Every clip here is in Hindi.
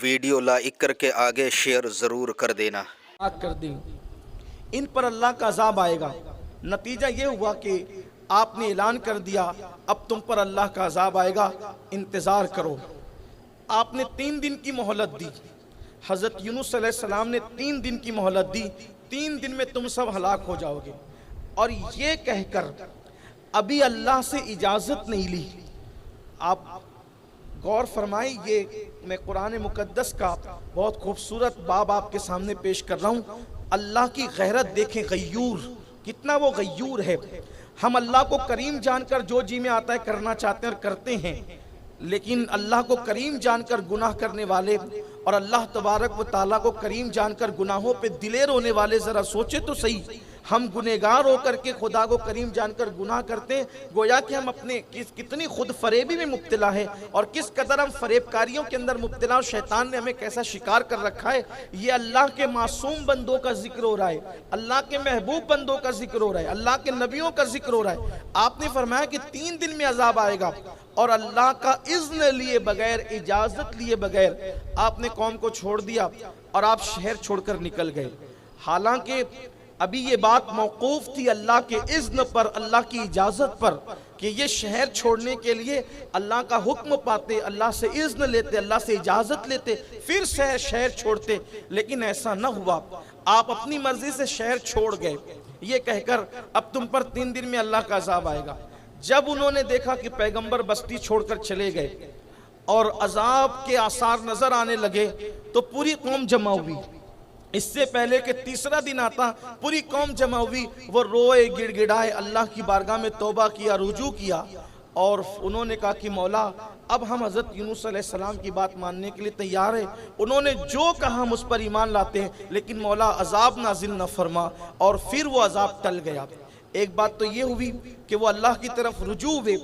वीडियो लाइक करके आगे शेयर ज़रूर कर देना। कर दी, इन पर अल्लाह का अज़ाब आएगा। नतीजा ये हुआ कि आपने ऐलान कर दिया अब तुम पर अल्लाह का अज़ाब आएगा, इंतज़ार करो। आपने 3 दिन की मोहलत दी। हज़रत यूनुस अलैहिस्सलाम ने 3 दिन की मोहलत दी, 3 दिन में तुम सब हलाक हो जाओगे। और ये कहकर अभी अल्लाह से इजाज़त नहीं ली। आप गौर फरमाएं, ये मैं कुरान मुकद्दस का बहुत खूबसूरत बाब आपके सामने पेश कर रहा हूँ। अल्लाह की गैरत देखें, गय्यूर, कितना वो गय्यूर है। हम अल्लाह को करीम जानकर जो जी में आता है करना चाहते हैं और करते हैं, लेकिन अल्लाह को करीम जानकर गुनाह करने वाले और अल्लाह तबारक व तआला को करीम जानकर गुनाहों पे दिलेर होने वाले ज़रा सोचे तो सही। हम गुनहगार होकर के खुदा को करीम जानकर गुनाह करते हैं, गोया कि हम अपने कितनी खुद फरेबी में मुब्तला है और किस कदर हम फरेबकारियों के अंदर मुब्तला, और शैतान ने हमें कैसा शिकार कर रखा है। ये अल्लाह के मासूम बंदों का जिक्र हो रहा है, अल्लाह के महबूब बंदों का जिक्र हो रहा है, अल्लाह के नबियों का जिक्र हो रहा है। आपने फरमाया कि 3 दिन में अजाब आएगा और अल्लाह का इज़्न लिए बगैर, इजाज़त लिए बगैर आपने कौम को छोड़ दिया और आप शहर छोड़कर निकल गए। हालांकि अभी ये बात मौकूफ थी अल्लाह के इज़्न पर, अल्लाह की इजाज़त पर, कि ये शहर छोड़ने के लिए अल्लाह का हुक्म पाते, अल्लाह से इज़्न लेते, अल्लाह से इजाज़त लेते, फिर शहर छोड़ते। लेकिन ऐसा न हुआ, आप अपनी मर्जी से शहर छोड़ गए, ये कहकर अब तुम पर 3 दिन में अल्लाह का अज़ाब आएगा। जब उन्होंने देखा कि पैगंबर बस्ती छोड़कर चले गए और अज़ाब के आसार नजर आने लगे, तो पूरी कौम जमा हुई। इससे पहले कि तीसरा दिन आता, पूरी कौम जमा हुई। वो रोए, गिड़गिड़ाए, अल्लाह की बारगाह में तौबा किया, रुजू किया और उन्होंने कहा कि मौला अब हम हज़रत यूनुस अलैहिस्सलाम की बात मानने के लिए तैयार है। उन्होंने जो कहा हम उस पर ईमान लाते हैं, लेकिन मौला अजाब नाजिल न फरमा। और फिर वो अजाब टल गया। एक बात तो ये हुई कि वो अल्लाह की तरफ रुजू हुए।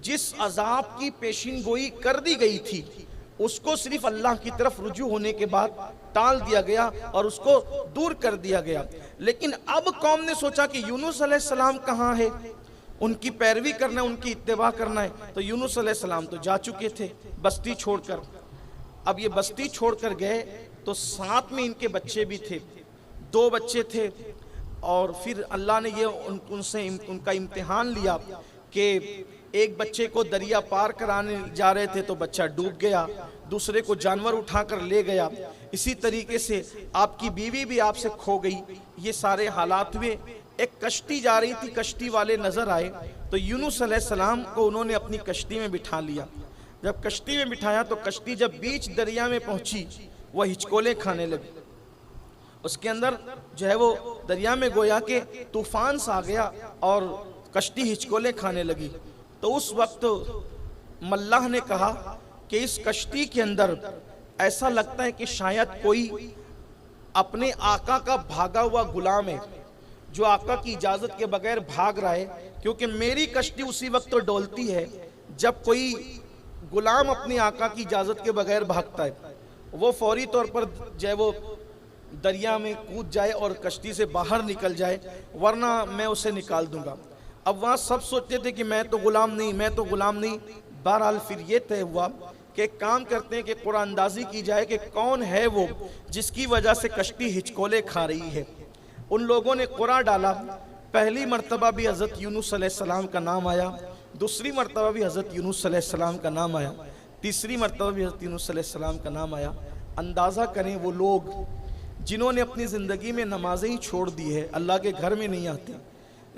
जिस अजाब की पेशिन गोई कर दी गई थी उसको सिर्फ अल्लाह की तरफ रुजू होने के बाद टाल दिया गया और उसको दूर कर दिया गया। लेकिन अब कौम ने सोचा कि यूनुस अलैहिस्सलाम कहाँ है, उनकी पैरवी करना है, उनकी इत्तेबा करना है। तो यूनुस अलैहिस्सलाम तो जा चुके थे बस्ती छोड़कर। अब ये बस्ती छोड़कर गए तो साथ में इनके बच्चे भी थे, 2 बच्चे थे। और फिर अल्लाह ने ये उनसे उनका इम्तिहान लिया कि एक बच्चे को दरिया पार कराने जा रहे थे तो बच्चा डूब गया, दूसरे को जानवर उठाकर ले गया। इसी तरीके से आपकी बीवी भी आपसे खो गई। ये सारे हालात हुए। एक कश्ती जा रही थी, कश्ती वाले नजर आए तो यूनुस अलैहिस्सलाम को उन्होंने अपनी कश्ती में बिठा लिया। जब कश्ती में बिठाया तो कश्ती जब बीच दरिया में पहुंची, वह हिचकोले खाने लगी। उसके अंदर जो है वो दरिया में गोया के तूफान सा आ गया और कश्ती हिचकोले खाने लगी। तो उस वक्त मल्लाह ने कहा कि इस कश्ती के अंदर ऐसा लगता है कि शायद कोई अपने आका का भागा हुआ गुलाम है, जो आका की इजाज़त के बगैर भाग रहा है। क्योंकि मेरी कश्ती उसी वक्त तो डोलती है जब कोई गुलाम अपने आका की इजाज़त के बगैर भागता है। वो फौरी तौर पर जो है वो दरिया में कूद जाए और कश्ती से बाहर निकल जाए, वरना मैं उसे निकाल दूंगा। अब वहाँ सब सोचते थे कि मैं तो गुलाम नहीं, मैं तो गुलाम नहीं। बहरहाल फिर ये तय हुआ कि एक काम करते हैं कि कुरान अंदाजी की जाए कि कौन है वो जिसकी वजह से कश्ती हिचकोले खा रही है। उन लोगों ने कुरान डाला। पहली मरतबा भी हज़रत यूनुस अलैहिस्सलाम का नाम आया, दूसरी मरतबा भी हज़रत यूनुस अलैहिस्सलाम का नाम आया, तीसरी मरतबा भी हज़रत यूनुस अलैहिस्सलाम का नाम आया। अंदाज़ा करें वो लोग जिन्होंने अपनी ज़िंदगी में नमाज़ें ही छोड़ दी है, अल्लाह के घर में नहीं आते,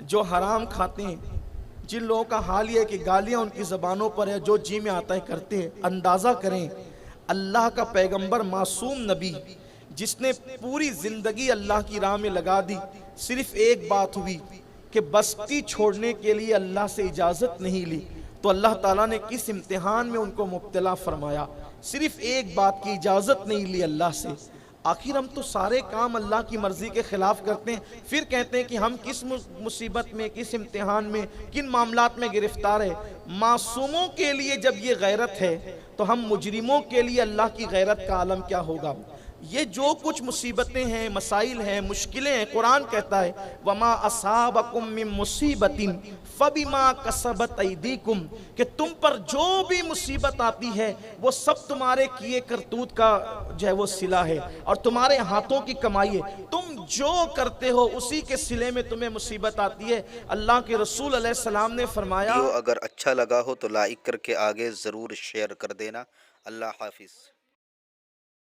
जो हराम खाते हैं, जिन लोगों का हाल ये है कि गालियाँ उनकी ज़बानों पर है, जो जी में आता है करते हैं। अंदाज़ा करें अल्लाह का पैगंबर मासूम नबी जिसने पूरी ज़िंदगी अल्लाह की राह में लगा दी, सिर्फ एक बात हुई कि बस्ती छोड़ने के लिए अल्लाह से इजाज़त नहीं ली तो अल्लाह ताला ने किस इम्तिहान में उनको मुब्तला फरमाया। सिर्फ एक बात की इजाज़त नहीं ली अल्लाह से। आखिर हम तो सारे काम अल्लाह की मर्जी के खिलाफ करते हैं, फिर कहते हैं कि हम किस मुसीबत में, किस इम्तिहान में, किन मामलात में गिरफ्तार है। मासूमों के लिए जब ये गैरत है तो हम मुजरिमों के लिए अल्लाह की गैरत का आलम क्या होगा। ये जो कुछ मुसीबतें हैं, मसाइल हैं, मुश्किलें हैं, कुरान कहता है वमा असाबकुम मिन मुसीबतिन फबिमा कसबत ऐदीकुम, कि तुम पर जो भी मुसीबत आती है वो सब तुम्हारे किए करतूत का जो है वो सिला है और तुम्हारे हाथों की कमाई है। तुम जो करते हो उसी के सिले में तुम्हें मुसीबत आती है। अल्लाह के रसूल अलैहिस्सलाम ने फरमाया। वीडियो अगर अच्छा लगा हो तो लाइक करके आगे ज़रूर शेयर कर देना। अल्लाह हाफिज़।